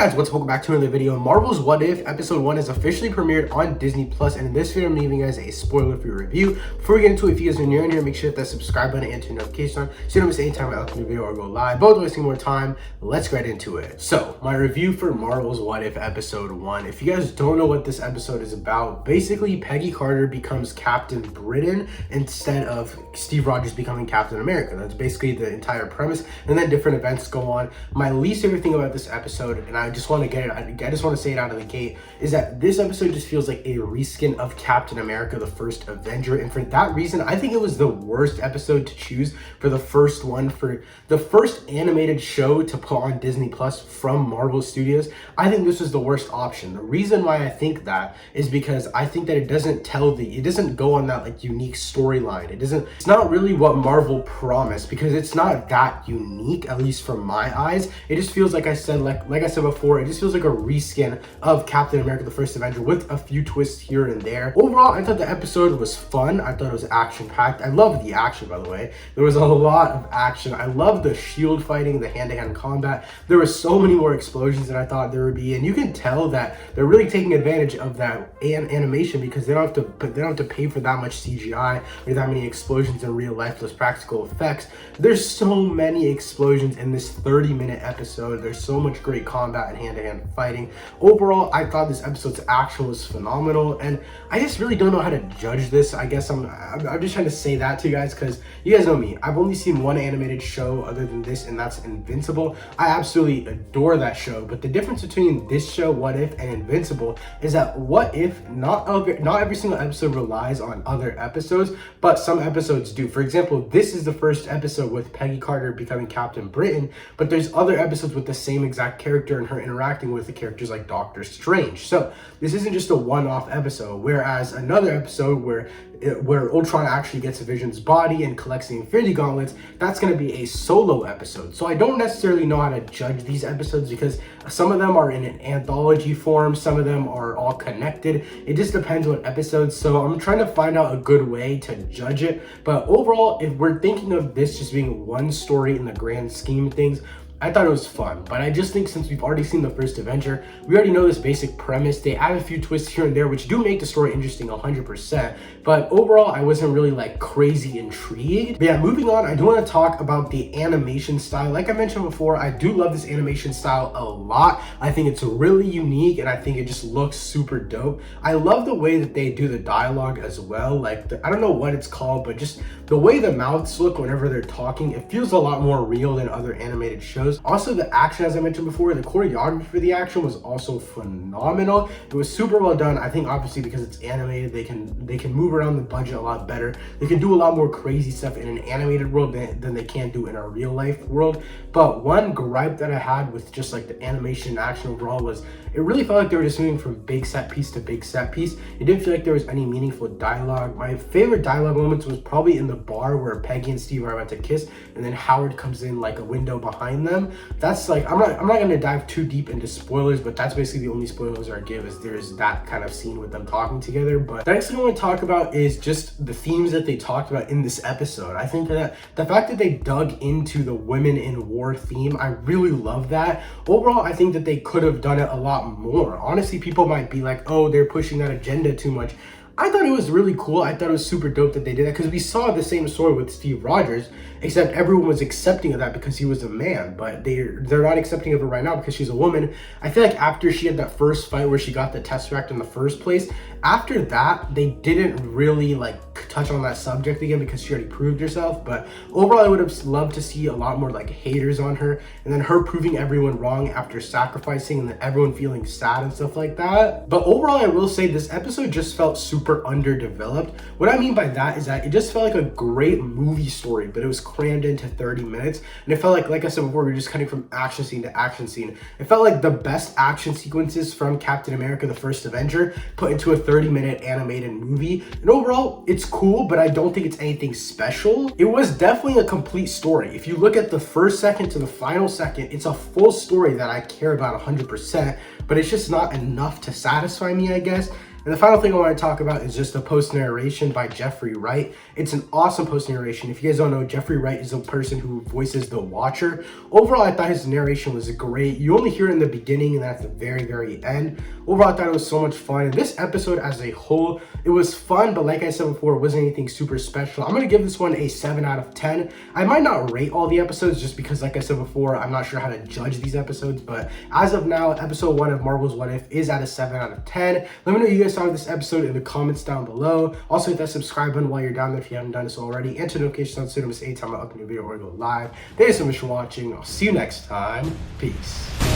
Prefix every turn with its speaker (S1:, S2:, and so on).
S1: guys, welcome back to another video. Marvel's What If episode 1 is officially premiered on Disney Plus, and in this video I'm leaving you guys a spoiler-free review. Before we get into it, if you guys are new in here, make sure to hit that subscribe button and turn notification on so you don't miss any time I upload a video or go live. Both wasting more time, let's get into it. So my review for Marvel's What If episode 1. If you guys don't know what this episode is about, basically Peggy Carter becomes Captain Britain instead of Steve Rogers becoming Captain America. That's basically the entire premise, and then different events go on. My least favorite thing about this episode, and I just want to get it, I just want to say it out of the gate, is that this episode just feels like a reskin of Captain America, the first Avenger, and for that reason, I think it was the worst episode to choose for the first one, for the first animated show to put on Disney Plus from Marvel Studios. I think this was the worst option. The reason why I think that is because I think that it doesn't go on that like unique storyline. It's not really what Marvel promised, because it's not that unique, at least from my eyes. It just feels like I said before, it just feels like a reskin of Captain America, the first Avenger, with a few twists here and there. Overall, I thought the episode was fun. I thought it was action-packed. I loved the action, by the way. There was a lot of action. I loved the shield fighting, the hand-to-hand combat. There were so many more explosions than I thought there would be, and you can tell that they're really taking advantage of that animation, because they don't have to pay for that much CGI or that many explosions in real life, those practical effects. There's so many explosions in this 30-minute episode. There's so much great combat and hand-to-hand fighting. Overall, I thought this episode's action was phenomenal, and I just really don't know how to judge this. I guess I'm just trying to say that to you guys, because you guys know me. I've only seen one animated show other than this, and that's Invincible. I absolutely adore that show, but the difference between this show, What If, and Invincible is that What If, not every single episode relies on other episodes, but some episodes do. For example, this is the first episode with Peggy Carter becoming Captain Britain, but there's other episodes with the same exact character and her interacting with the characters like Doctor Strange. So this isn't just a one-off episode, whereas another episode where Ultron actually gets a Vision's body and collects the Infinity Gauntlets, that's going to be a solo episode. So I don't necessarily know how to judge these episodes, because some of them are in an anthology form, some of them are all connected. It just depends what episodes, so I'm trying to find out a good way to judge it. But overall, if we're thinking of this just being one story in the grand scheme of things, I thought it was fun, but I just think since we've already seen the first Avenger, we already know this basic premise. They add a few twists here and there, which do make the story interesting 100%, but overall, I wasn't really like crazy intrigued. But yeah, moving on, I do want to talk about the animation style. Like I mentioned before, I do love this animation style a lot. I think it's really unique, and I think it just looks super dope. I love the way that they do the dialogue as well. Like, I don't know what it's called, but just the way the mouths look whenever they're talking, it feels a lot more real than other animated shows. Also, the action, as I mentioned before, the choreography for the action was also phenomenal. It was super well done. I think obviously because it's animated, they can move around the budget a lot better. They can do a lot more crazy stuff in an animated world than they can do in a real life world. But one gripe that I had with just like the animation and action overall was it really felt like they were just moving from big set piece to big set piece. It didn't feel like there was any meaningful dialogue. My favorite dialogue moments was probably in the bar where Peggy and Steve are about to kiss, and then Howard comes in like a window behind them. That's like, I'm not gonna dive too deep into spoilers, but that's basically the only spoilers I give, is there's that kind of scene with them talking together. But the next thing I want to talk about is just the themes that they talked about in this episode. I think that the fact that they dug into the women in war theme, I really love that. Overall, I think that they could have done it a lot more. Honestly, people might be like, oh, they're pushing that agenda too much. I thought it was really cool. I thought it was super dope that they did that, because we saw the same story with Steve Rogers, except everyone was accepting of that because he was a man, but they're not accepting of her right now because she's a woman. I feel like after she had that first fight where she got the Tesseract in the first place, after that, they didn't really like touch on that subject again because she already proved herself. But overall, I would have loved to see a lot more like haters on her, and then her proving everyone wrong after sacrificing, and then everyone feeling sad and stuff like that. But overall, I will say this episode just felt super underdeveloped. What I mean by that is that it just felt like a great movie story, but it was crammed into 30 minutes. And it felt like I said before, we were just cutting from action scene to action scene. It felt like the best action sequences from Captain America, the first Avenger, put into a 30-minute animated movie. And overall, it's cool, but I don't think it's anything special. It was definitely a complete story. If you look at the first second to the final second, it's a full story that I care about 100%, but it's just not enough to satisfy me, I guess. And the final thing I want to talk about is just the post narration by Jeffrey Wright. It's an awesome post narration. If you guys don't know, Jeffrey Wright is the person who voices the Watcher. Overall, I thought his narration was great. You only hear it in the beginning and at the very, very end. Overall, I thought it was so much fun. And this episode as a whole, it was fun, but like I said before, it wasn't anything super special. I'm going to give this one a 7 out of 10. I might not rate all the episodes just because, like I said before, I'm not sure how to judge these episodes. But as of now, episode 1 of Marvel's What If is at a 7 out of 10. Let me know what you guys thought of this episode in the comments down below. Also hit that subscribe button while you're down there if you haven't done so already, and turn notifications on so you don't miss any time I upload a new video or go live. Thank you so much for watching. I'll see you next time. Peace.